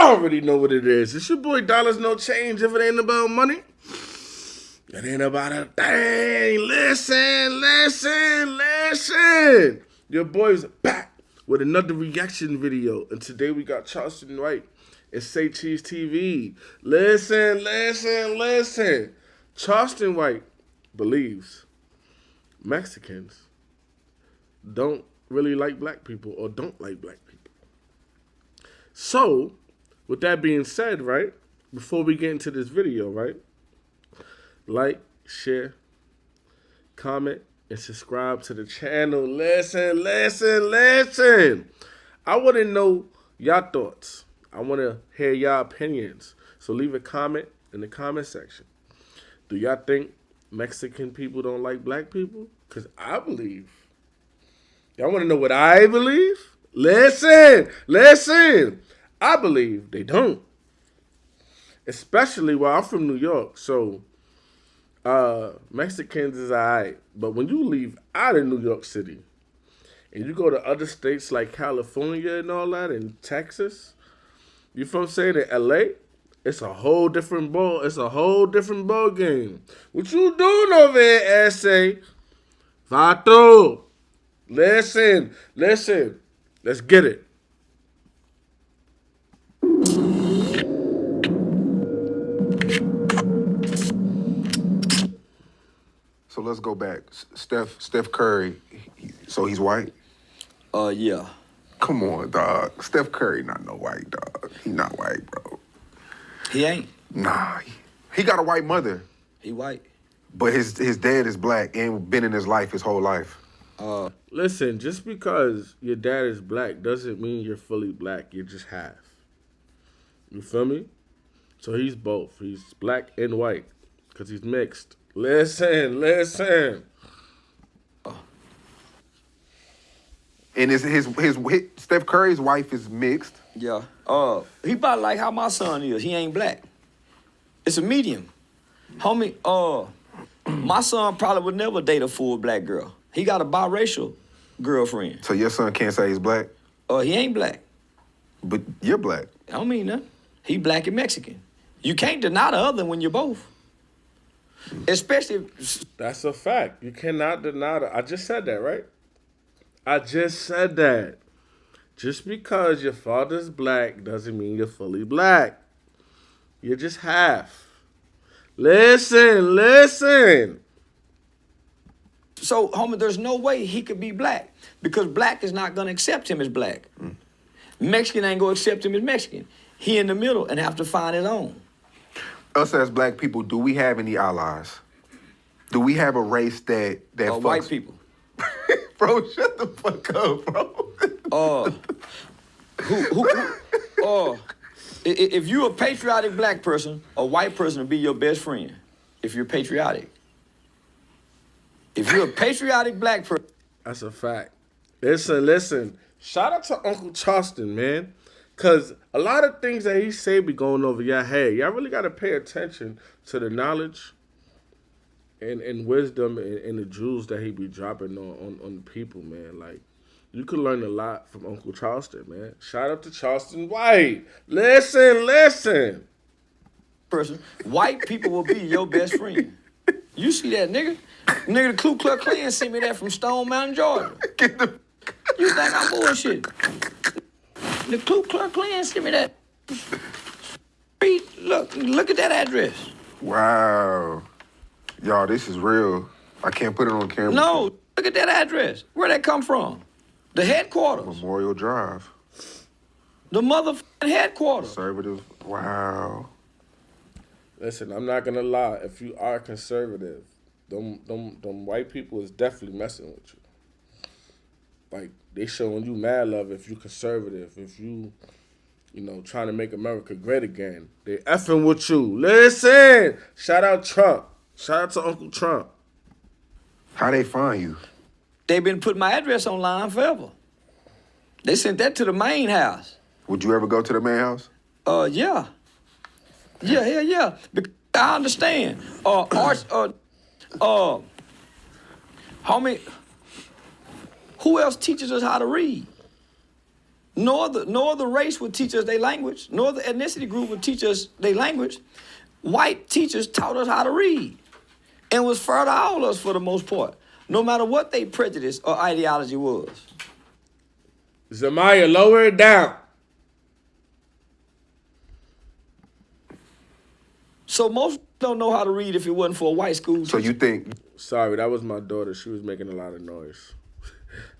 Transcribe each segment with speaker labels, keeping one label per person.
Speaker 1: Y'all already know what it is. It's your boy Dollars No Change. If it ain't about money, it ain't about a thing. Listen. Your boy's back with another reaction video. And today we got Charleston White and Say Cheese TV. Listen. Charleston White believes Mexicans don't really like black people or don't like black people. So, with that being said, right, before we get into this video, right, like, share, comment, and subscribe to the channel. Listen. I want to know y'all thoughts. I want to hear y'all opinions. So leave a comment in the comment section. Do y'all think Mexican people don't like black people? Because I believe. Y'all want to know what I believe? Listen. I believe they don't. Especially where I'm from New York. So, Mexicans is alright. But when you leave out of New York City and you go to other states like California and all that and Texas, you from saying in LA, it's a whole different ball. It's a whole different ball game. What you doing over here, S.A.? Vato. Listen. Let's get it.
Speaker 2: So let's go back. Steph Curry, so he's white?
Speaker 3: Yeah.
Speaker 2: Come on, dog. Steph Curry not no white, dog. He not white, bro.
Speaker 3: He ain't.
Speaker 2: Nah. He got a white mother.
Speaker 3: He white.
Speaker 2: But his dad is black and been in his life his whole life.
Speaker 1: Listen, just because your dad is black doesn't mean you're fully black. You're just half. You feel me? So he's both. He's black and white because he's mixed. Listen.
Speaker 2: And his Steph Curry's wife is mixed.
Speaker 3: Yeah. He about like how my son is. He ain't black. It's a medium. Homie, my son probably would never date a full black girl. He got a biracial girlfriend.
Speaker 2: So your son can't say he's black?
Speaker 3: He ain't black.
Speaker 2: But you're black.
Speaker 3: I don't mean nothing. He black and Mexican. You can't deny the other when you're both. Especially...
Speaker 1: That's a fact. You cannot deny that. I just said that, right? I just said that. Just because your father's black doesn't mean you're fully black. You're just half. Listen.
Speaker 3: So, homie, there's no way he could be black because black is not going to accept him as black. Mexican ain't going to accept him as Mexican. He in the middle and have to find his own.
Speaker 2: Us as black people, do we have any allies? Do we have a race that fucks?
Speaker 3: White people.
Speaker 2: Bro, shut the fuck up, bro.
Speaker 3: If you're a patriotic black person, a white person will be your best friend if you're patriotic. If you're a patriotic black person.
Speaker 1: That's a fact. Listen. Shout out to Uncle Charleston, man. Because a lot of things that he say be going over your head. Y'all really got to pay attention to the knowledge and wisdom and the jewels that he be dropping on the people, man. Like, you could learn a lot from Uncle Charleston, man. Shout out to Charleston White. Listen.
Speaker 3: Person, white people will be your best friend. You see that, nigga? Nigga, the Ku Klux Klan sent me that from Stone Mountain, Georgia. You think I'm bullshit? The Ku Klux Klan sent me that. Look at that address.
Speaker 2: Wow. Y'all, this is real. I can't put it on camera.
Speaker 3: No, look at that address. Where'd that come from? The headquarters.
Speaker 2: Memorial Drive.
Speaker 3: The motherfucking headquarters.
Speaker 2: Conservative. Wow.
Speaker 1: Listen, I'm not gonna lie. If you are conservative, them white people is definitely messing with you. Like, they showing you mad love if you conservative, if you trying to make America great again. They effing with you. Listen, shout out Trump. Shout out to Uncle Trump.
Speaker 2: How they find you?
Speaker 3: They been putting my address online forever. They sent that to the main house.
Speaker 2: Would you ever go to the main house?
Speaker 3: Yeah. Yeah. Because I understand. Homie, who else teaches us how to read? No other race would teach us their language. No other ethnicity group would teach us their language. White teachers taught us how to read and was fair to all of us for the most part, no matter what their prejudice or ideology was.
Speaker 1: Zamaya, lower it down.
Speaker 3: So most don't know how to read if it wasn't for a white school.
Speaker 2: So you think?
Speaker 1: Sorry, that was my daughter. She was making a lot of noise.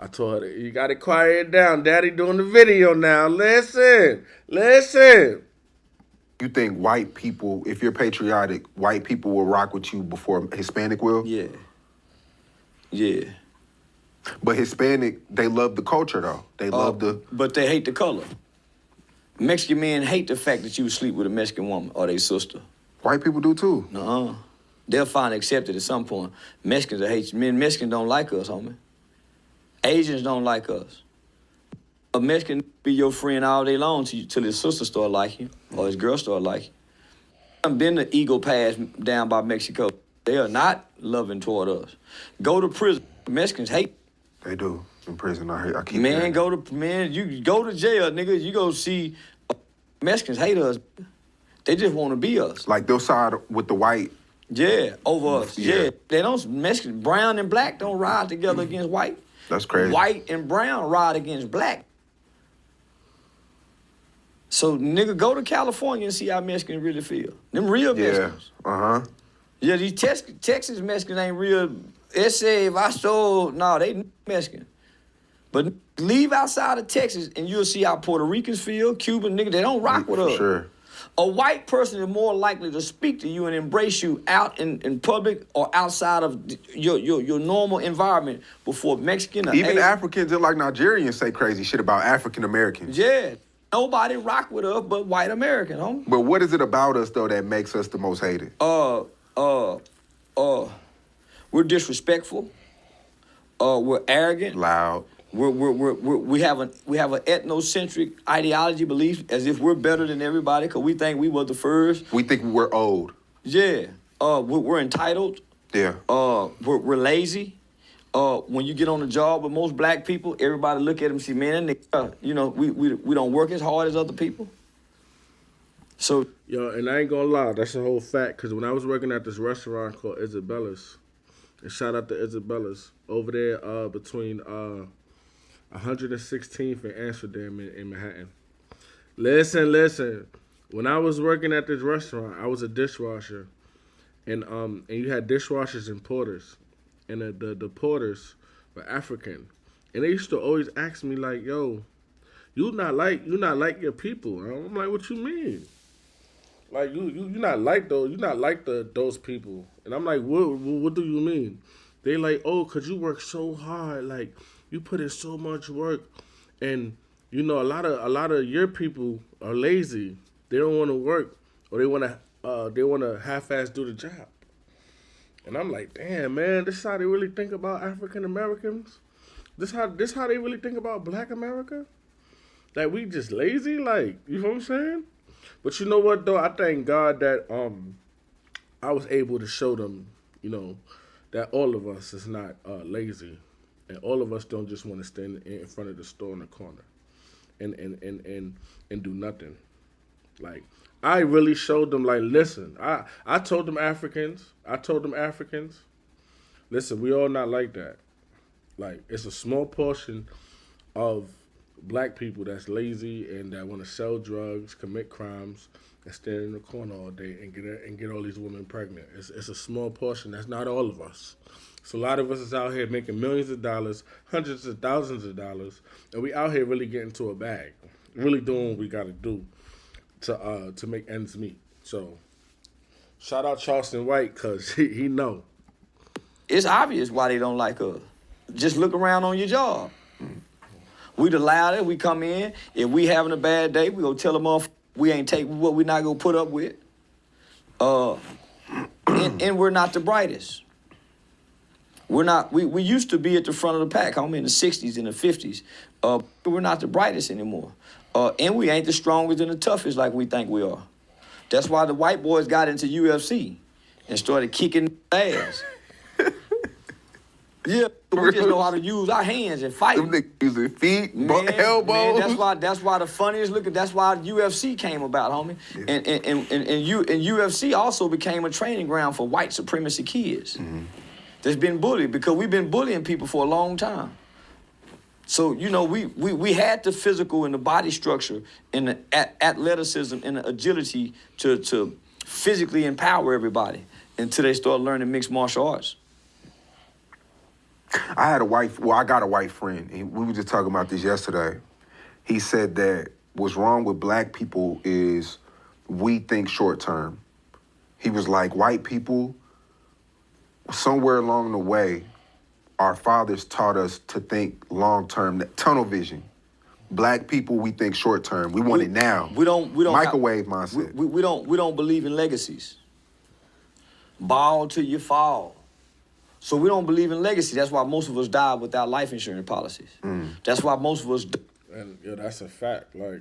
Speaker 1: I told her, you got to quiet it down. Daddy doing the video now. Listen.
Speaker 2: You think white people, if you're patriotic, white people will rock with you before Hispanic will?
Speaker 3: Yeah.
Speaker 2: But Hispanic, they love the culture though. They love the.
Speaker 3: But they hate the color. Mexican men hate the fact that you sleep with a Mexican woman or their sister.
Speaker 2: White people do too.
Speaker 3: Nuh-uh. They'll find it accepted at some point. Mexicans hate you. Mexicans don't like us, homie. Asians don't like us. A Mexican be your friend all day long till his sister start liking you or his girl start liking you. I've been the ego pass down by Mexico. They are not loving toward us. Go to prison. Mexicans hate.
Speaker 2: They do in prison. I keep
Speaker 3: Man,
Speaker 2: hearing.
Speaker 3: you go to jail, nigga. You go see Mexicans hate us. They just want to be us.
Speaker 2: Like they'll side with the white.
Speaker 3: Yeah, over us.
Speaker 2: Yeah.
Speaker 3: Yeah. They don't, Mexican, brown and black don't ride together against white.
Speaker 2: That's crazy.
Speaker 3: White and brown ride against black. So, nigga, go to California and see how Mexicans really feel. Them real Mexicans. Yeah, these Texas Mexicans ain't real. Ese vaso. No, they Mexican. But leave outside of Texas and you'll see how Puerto Ricans feel, Cuban, nigga, they don't rock with us.
Speaker 2: Sure.
Speaker 3: A white person is more likely to speak to you and embrace you out in public or outside of your normal environment before Mexican or
Speaker 2: Even
Speaker 3: Asian.
Speaker 2: Africans and like Nigerians say crazy shit about African Americans.
Speaker 3: Yeah. Nobody rock with us but white Americans, homie.
Speaker 2: But what is it about us though that makes us the most hated?
Speaker 3: We're disrespectful. We're arrogant.
Speaker 2: Loud.
Speaker 3: We have an ethnocentric ideology belief as if we're better than everybody because we think we were the first.
Speaker 2: We think we're old.
Speaker 3: Yeah. We're entitled.
Speaker 2: Yeah.
Speaker 3: We're lazy. When you get on the job with most black people, everybody look at them and see, man, we don't work as hard as other people. So.
Speaker 1: Yo, and I ain't gonna lie, that's a whole fact. Because when I was working at this restaurant called Isabella's, and shout out to Isabella's, over there between 116th and Amsterdam in Manhattan. Listen. When I was working at this restaurant, I was a dishwasher, and you had dishwashers and porters, and the porters were African, and they used to always ask me like, "Yo, you not like your people." I'm like, "What you mean? Like you not like those people?" And I'm like, "What do you mean?" They like, "Oh, 'cause you work so hard, like you put in so much work, and a lot of your people are lazy. They don't want to work, or they want to half-ass do the job." And I'm like, "Damn, man, this is how they really think about African Americans. This how they really think about Black America. Like we just lazy, like you know what I'm saying." But you know what though? I thank God that I was able to show them, that all of us is not lazy. And all of us don't just want to stand in front of the store in the corner and do nothing. Like, I really showed them, like, listen, I told them Africans, listen, we all not like that. Like, it's a small portion of black people that's lazy and that want to sell drugs, commit crimes, and stand in the corner all day and get all these women pregnant. It's a small portion. That's not all of us. So a lot of us is out here making millions of dollars, hundreds of thousands of dollars, and we out here really getting to a bag, really doing what we got to do to make ends meet. So shout out Charleston White because he know.
Speaker 3: It's obvious why they don't like us. Just look around on your job. We the loudest. We come in. If we having a bad day, we go tell them off. We ain't take what we not gonna put up with. And we're not the brightest. We're not. We used to be at the front of the pack. I'm in the 60s and the 50s. But we're not the brightest anymore. And we ain't the strongest and the toughest like we think we are. That's why the white boys got into UFC and started kicking ass. Yeah, we just know how to use our hands and fight.
Speaker 2: Them niggas using feet, elbows.
Speaker 3: Man, that's why the funniest looking. That's why UFC came about, homie.
Speaker 2: Yeah.
Speaker 3: And UFC also became a training ground for white supremacy kids. That's been bullied because we've been bullying people for a long time. So you know we had the physical and the body structure and the athleticism and the agility to physically empower everybody until they start learning mixed martial arts.
Speaker 2: I got a white friend, and we were just talking about this yesterday. He said that what's wrong with black people is we think short term. He was like, white people, somewhere along the way, our fathers taught us to think long term, tunnel vision. Black people, we think short term. We want it now.
Speaker 3: We don't
Speaker 2: microwave mindset.
Speaker 3: We don't believe in legacies. Ball till you fall. So we don't believe in legacy. That's why most of us die without life insurance policies. That's why most of us.
Speaker 1: And that's a fact. Like,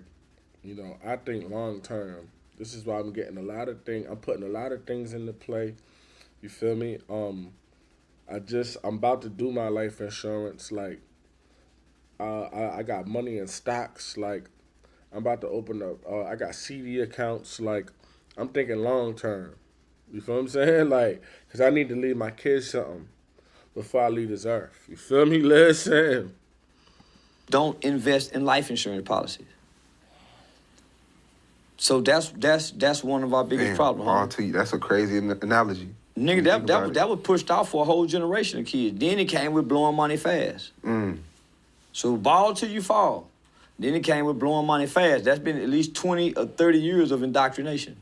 Speaker 1: you know, I think long term. This is why I'm getting a lot of things. I'm putting a lot of things into play. You feel me? I'm about to do my life insurance. Like, I got money in stocks. Like, I'm about to open up. I got CD accounts. Like, I'm thinking long term. You feel what I'm saying? Like, because I need to leave my kids something before I leave this earth. You feel me? Listen.
Speaker 3: Don't invest in life insurance policies. So that's one of our biggest problems.
Speaker 2: That's a crazy analogy.
Speaker 3: Nigga, that was pushed out for a whole generation of kids. Then it came with blowing money fast. So ball till you fall. Then it came with blowing money fast. That's been at least 20 or 30 years of indoctrination.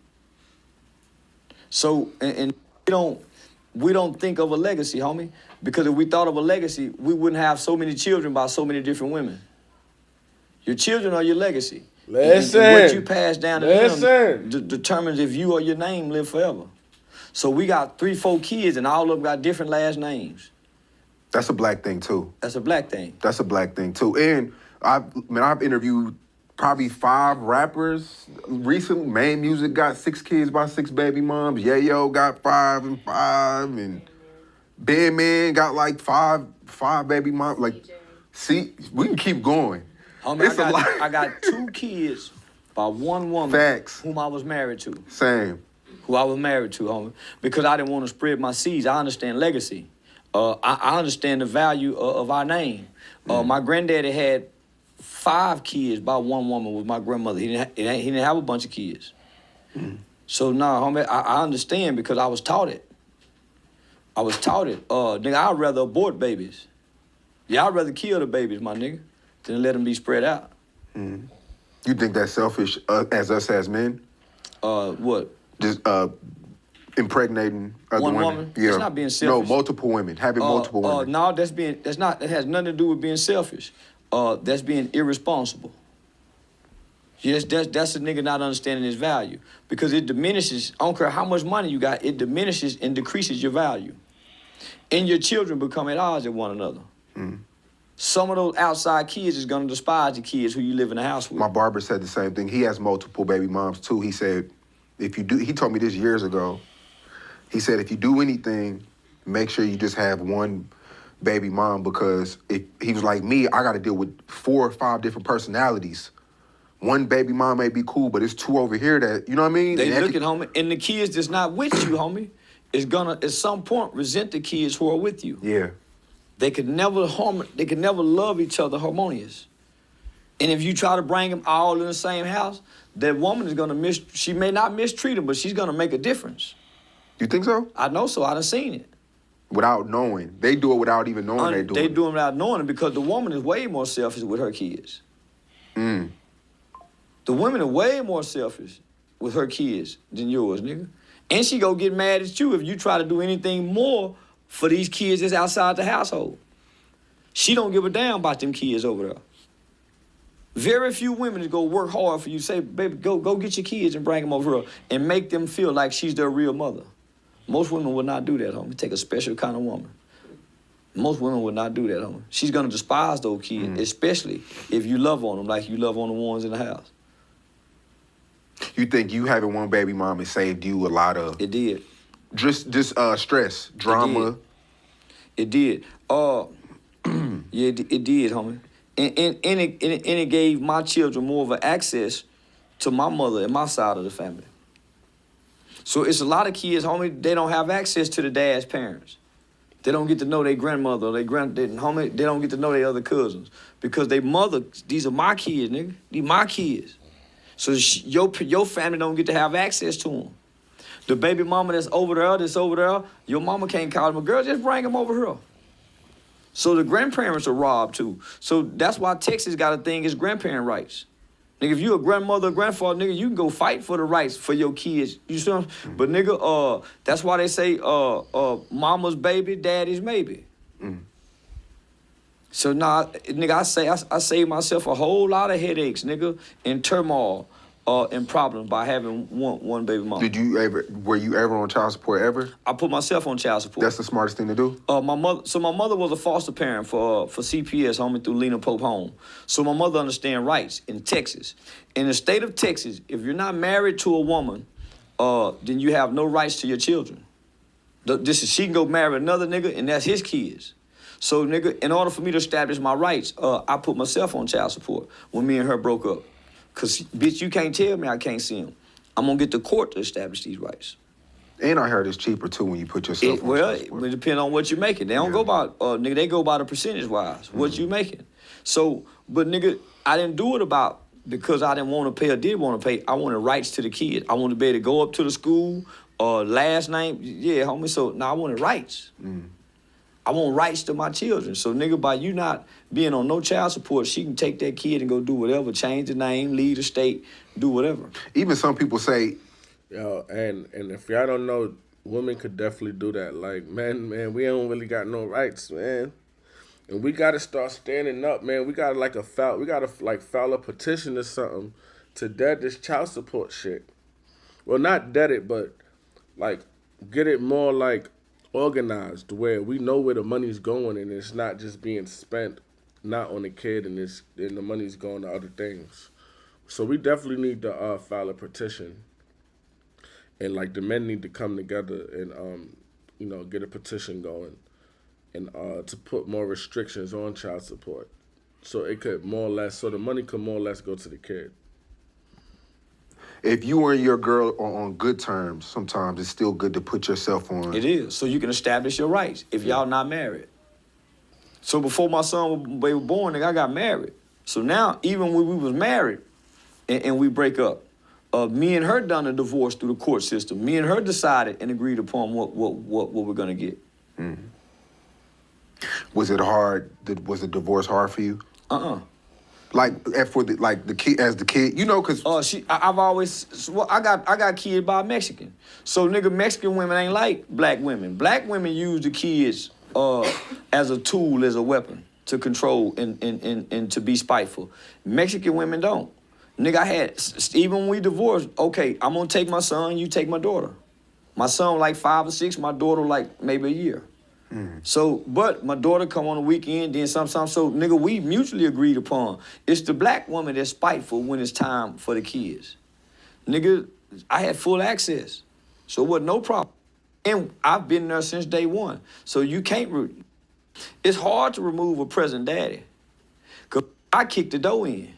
Speaker 3: So, and we don't think of a legacy, homie, because if we thought of a legacy, we wouldn't have so many children by so many different women. Your children are your legacy.
Speaker 1: Listen.
Speaker 3: And what you pass down to them determines if you or your name live forever. So we got 3, 4 kids, and all of them got different last names.
Speaker 2: That's a black thing too.
Speaker 3: That's a black thing.
Speaker 2: That's a black thing too. And I've interviewed probably 5 rappers recently. Main Music got 6 kids by 6 baby moms. Yayo got 5 and 5, and Man got like 5 baby moms. Like, see, we can keep going.
Speaker 3: Homie, I got 2 kids by one woman.
Speaker 2: Facts.
Speaker 3: Whom I was married to.
Speaker 2: Same.
Speaker 3: Who I was married to, homie, because I didn't want to spread my seeds. I understand legacy. I understand the value of our name. My granddaddy had 5 kids by one woman with my grandmother. He didn't have a bunch of kids. So homie, I understand because I was taught it. Nigga, I'd rather abort babies. Yeah, I'd rather kill the babies, my nigga, than let them be spread out.
Speaker 2: You think that's selfish as us as men?
Speaker 3: What?
Speaker 2: Just impregnating other
Speaker 3: one
Speaker 2: women?
Speaker 3: woman?
Speaker 2: Yeah.
Speaker 3: It's not being selfish.
Speaker 2: No, multiple women. Having multiple women.
Speaker 3: No, that has nothing to do with being selfish. That's being irresponsible. Yes, that's a nigga not understanding his value. Because it diminishes, I don't care how much money you got, it diminishes and decreases your value. And your children become at odds with one another. Some of those outside kids is gonna despise the kids who you live in the house with.
Speaker 2: My barber said the same thing. He has multiple baby moms too. He said, he told me this years ago. He said, if you do anything, make sure you just have one baby mom, because he was like me, I got to deal with 4 or 5 different personalities. One baby mom may be cool, but it's 2 over here that, you know what I mean?
Speaker 3: They look at homie, and the kids that's not with you, homie, is gonna at some point resent the kids who are with you.
Speaker 2: Yeah.
Speaker 3: They could never love each other harmonious. And if you try to bring them all in the same house, that woman is gonna she may not mistreat them, but she's gonna make a difference.
Speaker 2: You think so?
Speaker 3: I know so, I done seen it.
Speaker 2: Without knowing. They do it without even knowing they do it.
Speaker 3: They do it without knowing it because the woman is way more selfish with her kids. The women are way more selfish with her kids than yours, nigga. And she go get mad at you if you try to do anything more for these kids that's outside the household. She don't give a damn about them kids over there. Very few women is gonna work hard for you. Say, baby, go get your kids and bring them over here and make them feel like she's their real mother. Most women would not do that, homie. Take a special kind of woman. Most women would not do that, homie. She's gonna despise those kids, especially if you love on them like you love on the ones in the house.
Speaker 2: You think you having one baby mom has saved you a lot of...
Speaker 3: It did.
Speaker 2: Just stress, drama.
Speaker 3: It did. Yeah, it did, homie. And it gave my children more of an access to my mother and my side of the family. So it's a lot of kids, homie, they don't have access to the dad's parents. They don't get to know their grandmother, homie, they don't get to know their other cousins. Because they mother, these are my kids, nigga. These my kids. So your family don't get to have access to them. The baby mama that's over there, your mama can't call them a girl, just bring them over here. So the grandparents are robbed too. So that's why Texas got a thing, is grandparent rights. Nigga, if you a grandmother or grandfather, nigga, you can go fight for the rights for your kids. You see what I'm saying? But nigga, that's why they say mama's baby, daddy's maybe. So now, nigga, I saved myself a whole lot of headaches, nigga, and turmoil and problems by having one baby mama.
Speaker 2: Were you ever on child support ever?
Speaker 3: I put myself on child support.
Speaker 2: That's the smartest thing to do?
Speaker 3: My mother was a foster parent for CPS, homie, through Lena Pope Home. So my mother understand rights in Texas. In the state of Texas, if you're not married to a woman, then you have no rights to your children. She can go marry another nigga, and that's his kids. So, nigga, in order for me to establish my rights, I put myself on child support when me and her broke up. Because, bitch, you can't tell me I can't see him. I'm going to get the court to establish these rights.
Speaker 2: And I heard it's cheaper, too, when you put yourself on child support.
Speaker 3: It depends on what you're making. They don't go by, nigga, they go by the percentage-wise, what you making. So, but, nigga, I didn't do it because I didn't want to pay or did want to pay. I wanted rights to the kid. I wanted to be able to go up to the school, last name, yeah, homie. So, now I wanted rights. I want rights to my children. So, nigga, by you not being on no child support, she can take that kid and go do whatever, change the name, leave the state, do whatever.
Speaker 2: Even some people say...
Speaker 1: Yo, and if y'all don't know, women could definitely do that. Like, man, we don't really got no rights, man. And we got to start standing up, man. We got to file a petition or something to dead this child support shit. Well, not dead it, but, like, get it more, like, organized, where we know where the money's going and it's not just being spent not on the kid and the money's going to other things. So we definitely need to file a petition, and like the men need to come together and get a petition going and to put more restrictions on child support, so it could the money could more or less go to the kid.
Speaker 2: If you and your girl are on good terms, sometimes it's still good to put yourself on.
Speaker 3: It is, so you can establish your rights if y'all not married. So before my son was born, nigga, I got married. So now, even when we was married and we break up, me and her done a divorce through the court system. Me and her decided and agreed upon what we're gonna get.
Speaker 2: Was it hard? Was the divorce hard for you? Like the kid, as the kid, you know, cause
Speaker 3: I got kids by a Mexican. So nigga, Mexican women ain't like black women. Black women use the kids as a tool, as a weapon to control and to be spiteful. Mexican women don't. Nigga, even when we divorced, okay, I'm gonna take my son, you take my daughter. My son like 5 or 6, my daughter like maybe a year. So, but my daughter come on the weekend, then sometimes. So, nigga, we mutually agreed upon. It's the black woman that's spiteful when it's time for the kids. Nigga, I had full access, so it wasn't no problem. And I've been there since day one. So you can't. It's hard to remove a present daddy, cause I kicked the door in.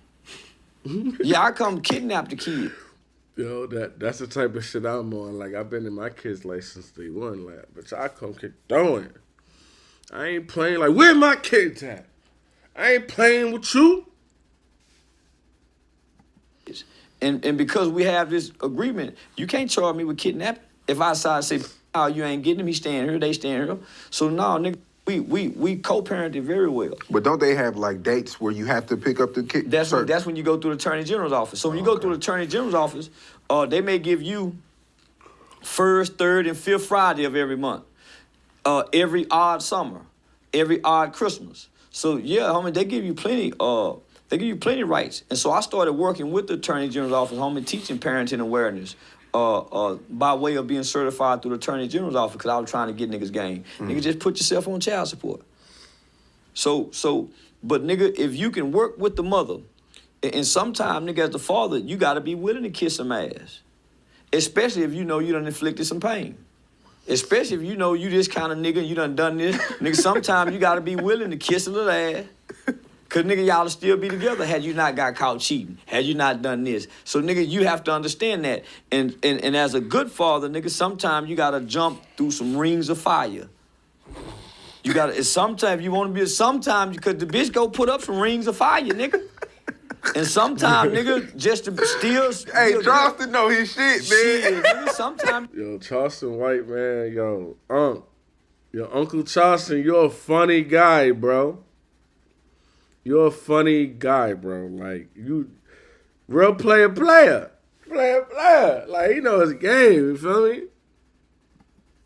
Speaker 3: Yeah, I come kidnap the kid.
Speaker 1: Yo, that's the type of shit I'm on. Like, I've been in my kids' life since day one, like, but I come kick doing. I ain't playing like, where my kids at? I ain't playing with you.
Speaker 3: And because we have this agreement, you can't charge me with kidnapping. If I decide to say, oh, you ain't getting him, he staying here, they staying here. So no, nigga, we co-parented very well.
Speaker 2: But don't they have like dates where you have to pick up the kid?
Speaker 3: That's when you go through the Attorney General's office. So when you go through the Attorney General's office, they may give you first, third, and fifth Friday of every month, every odd summer, every odd Christmas. So yeah, homie, they give you plenty. They give you plenty of rights. And so I started working with the Attorney General's office, homie, teaching parenting awareness. By way of being certified through the Attorney General's office, because I was trying to get niggas game. Nigga, just put yourself on child support. But nigga, if you can work with the mother, and sometimes, nigga, as the father, you gotta be willing to kiss some ass. Especially if you know you done inflicted some pain. Especially if you know you this kind of nigga, you done this. Nigga, sometimes you gotta be willing to kiss a little ass. Cause nigga, y'all will still be together had you not got caught cheating, had you not done this. So nigga, you have to understand that. And as a good father, nigga, sometimes you gotta jump through some rings of fire. You gotta, sometimes you wanna be, sometimes, because the bitch go put up some rings of fire, nigga. And sometimes, nigga, just to still.
Speaker 2: Hey, Charleston know his shit, man.
Speaker 3: Shit, nigga, sometimes.
Speaker 1: Yo, Charleston White, man, yo, Uncle Charleston, you're a funny guy, bro. You're a funny guy, bro. Like, you, real player. Like, he know his game, you feel me?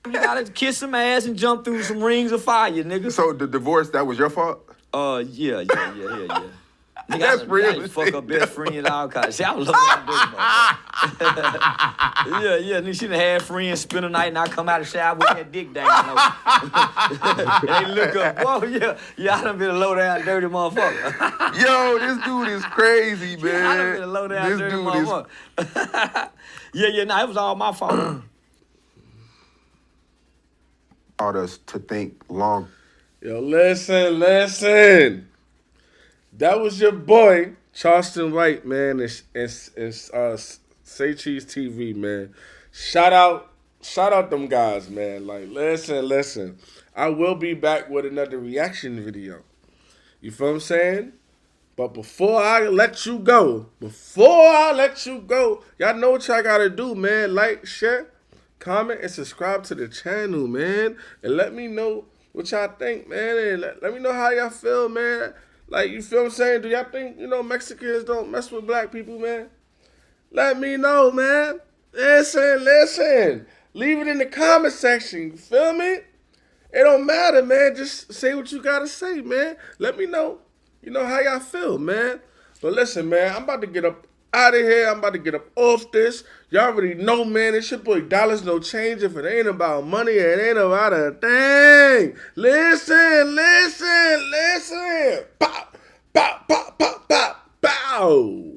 Speaker 3: You gotta kiss some ass and jump through some rings of fire, nigga.
Speaker 2: So the divorce, that was your fault?
Speaker 3: Yeah. Nigga,
Speaker 2: That's real.
Speaker 3: I fuck up best friend and all kinds. See, I was looking at this Yeah, nigga, she done had friends spend the night and I come out of the shower with that dick dangling over. They look up, whoa, yeah, I done been a low down dirty motherfucker.
Speaker 2: Yo, this dude is crazy, man.
Speaker 3: I done been a low down dirty motherfucker. It was all my fault.
Speaker 2: Taught us to think long.
Speaker 1: Yo, listen. That was your boy, Charleston White, man, and Say Cheese TV, man. Shout out them guys, man. Like, listen. I will be back with another reaction video. You feel what I'm saying? But before I let you go, y'all know what y'all gotta do, man. Like, share, comment, and subscribe to the channel, man. And let me know what y'all think, man. And let me know how y'all feel, man. Like, you feel what I'm saying? Do y'all think, Mexicans don't mess with black people, man? Let me know, man. Listen. Leave it in the comment section. You feel me? It don't matter, man. Just say what you gotta say, man. Let me know. How y'all feel, man. But listen, man, I'm about to get up out of here. I'm about to get up off this. Y'all already know, man. It's your boy Dollars No Change. If it ain't about money, it ain't about a thing. Listen. Bow.